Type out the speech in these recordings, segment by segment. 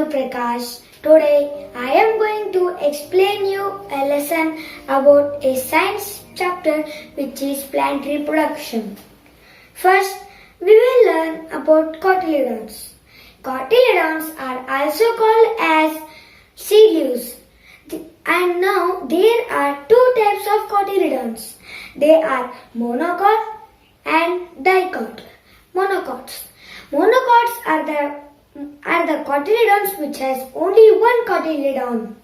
Bhanuprakash. Today I am going to explain you a lesson about a science chapter which is plant reproduction. First, we will learn about cotyledons. Cotyledons are also called as seed leaves. And now there are two types of cotyledons. They are monocot and dicot. Monocots. Monocots are the cotyledons which has only one cotyledon.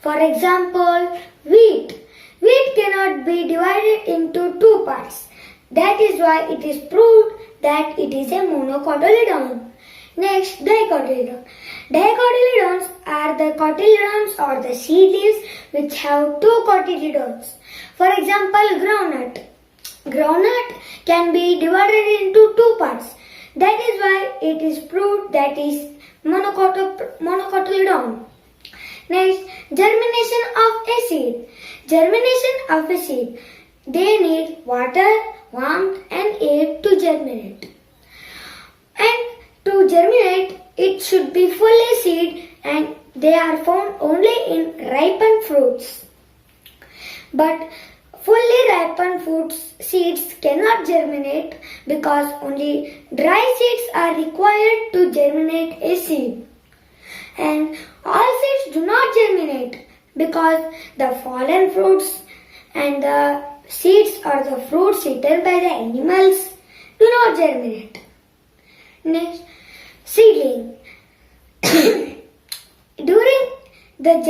For example, wheat. Wheat cannot be divided into two parts. That is why it is proved that it is a monocotyledon. Next, dicotyledon. Dicotyledons are the cotyledons or the seed leaves which have two cotyledons. For example, groundnut. Groundnut can be divided into two parts. That is why it is proved that is monocotyledon. Next, germination of a seed. Germination of a seed. They need water, warmth and air to germinate. And to germinate, it should be fully seed and they are found only in ripened fruits. But fully ripened fruits seeds cannot germinate because only dry seeds are required to germinate a seed. And all seeds do not germinate because the fallen fruits and the seeds or the fruits eaten by the animals do not germinate. Next, seedling. During the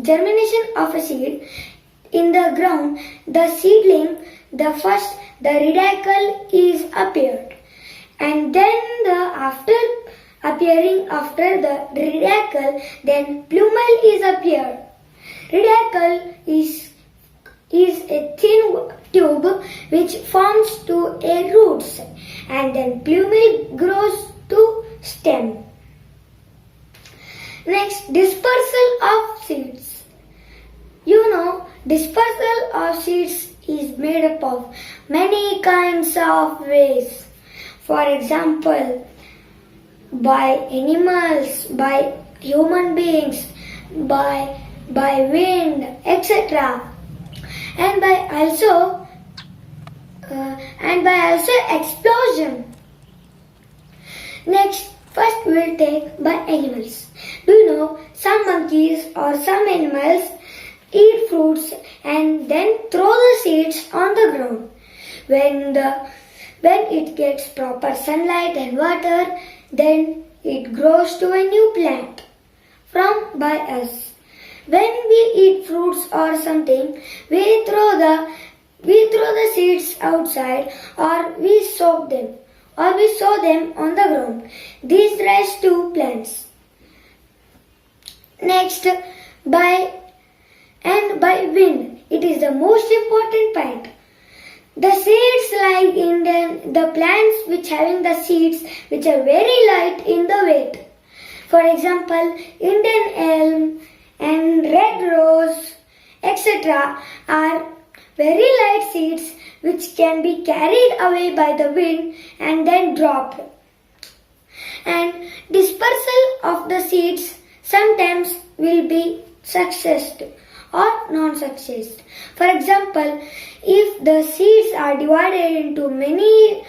germination of a seed in the ground, the seedling, the radicle is appeared, and then after the radicle, then plumule is appeared. Radicle is a thin tube which forms to a roots, and then plumule grows to stem. Next, dispersal of seeds. You know, dispersal of seeds is made up of many kinds of ways. For example, by animals, by human beings, by wind, etc. And by also explosion. Next, first we will take by animals. Do you know some monkeys or some animals eat fruits and then throw the seeds on the ground. When it gets proper sunlight and water, then it grows to a new plant from by us. When we eat fruits or something, we throw the seeds outside or we soak them or we sow them on the ground. These rise to plants. Next, by wind. It is the most important point. The seeds lie in the plants which having the seeds which are very light in the weight. For example, Indian elm and red rose, etc. are very light seeds which can be carried away by the wind and then dropped. And dispersal of the seeds sometimes will be successful or non-success. For example, if the seeds are divided into many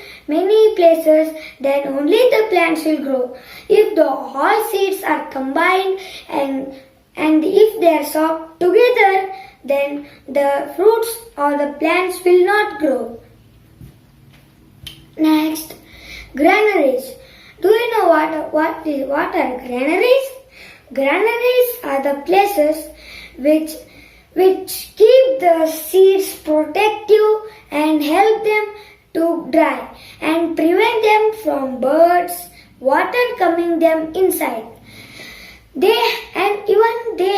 places, then only the plants will grow. If the all seeds are combined and if they are soaked together, then the fruits or the plants will not grow. Next, granaries. Do you know what are granaries? Granaries are the places which keep the seeds protective and help them to dry and prevent them from birds, water coming them inside. They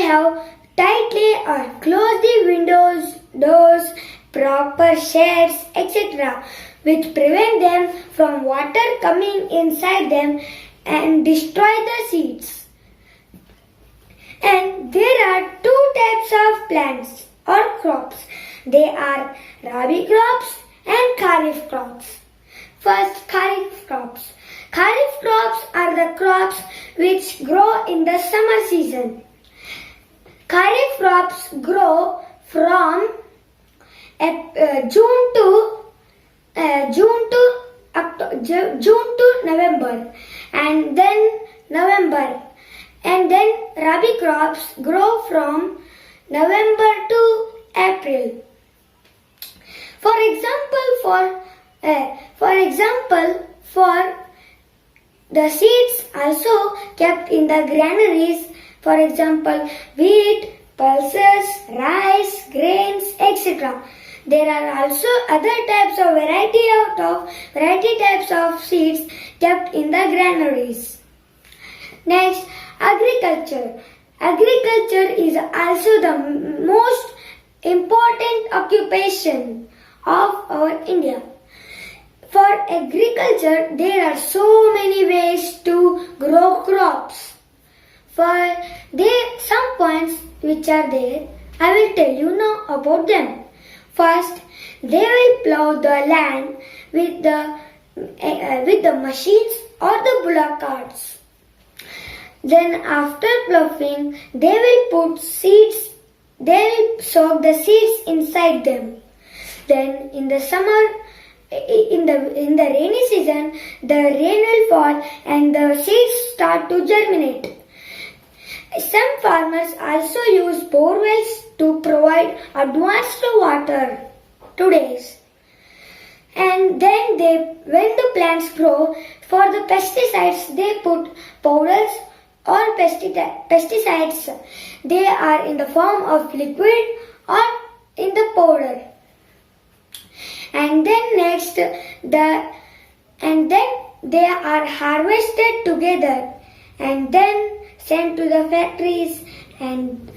have tightly or close the windows, doors, proper shades, etc. which prevent them from water coming inside them and destroy the seeds. And there are two types of plants or crops. They are Rabi crops and Kharif crops. First, Kharif crops. Kharif crops are the crops which grow in the summer season. Kharif crops grow from June to November, and then Rabi crops grow from November to April. For the seeds also kept in the granaries, for example, wheat, pulses, rice, grains, etc. There are also other types of variety types of seeds kept in the granaries. Next, agriculture. Agriculture is also the most important occupation of our India. For agriculture, there are so many ways to grow crops. For some points which are there, I will tell you now about them. First, they will plow the land with the machines or the bullock carts. Then after ploughing, they will soak the seeds inside them. Then in the summer, in the rainy season, the rain will fall and the seeds start to germinate. Some farmers also use bore wells to provide advanced water today. And then when the plants grow, for the pesticides they put powders or pesticides. They are in the form of liquid or in the powder. And then next they are harvested together and then sent to the factories and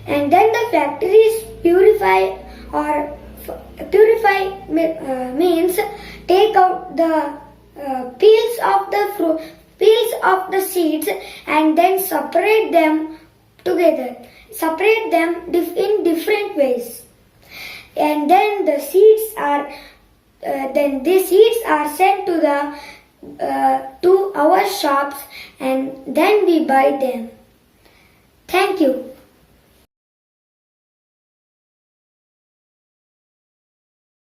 then the factories purify means take out the peels of the seeds and then separate them in different ways. And then the seeds are sent to our shops and then we buy them. Thank you.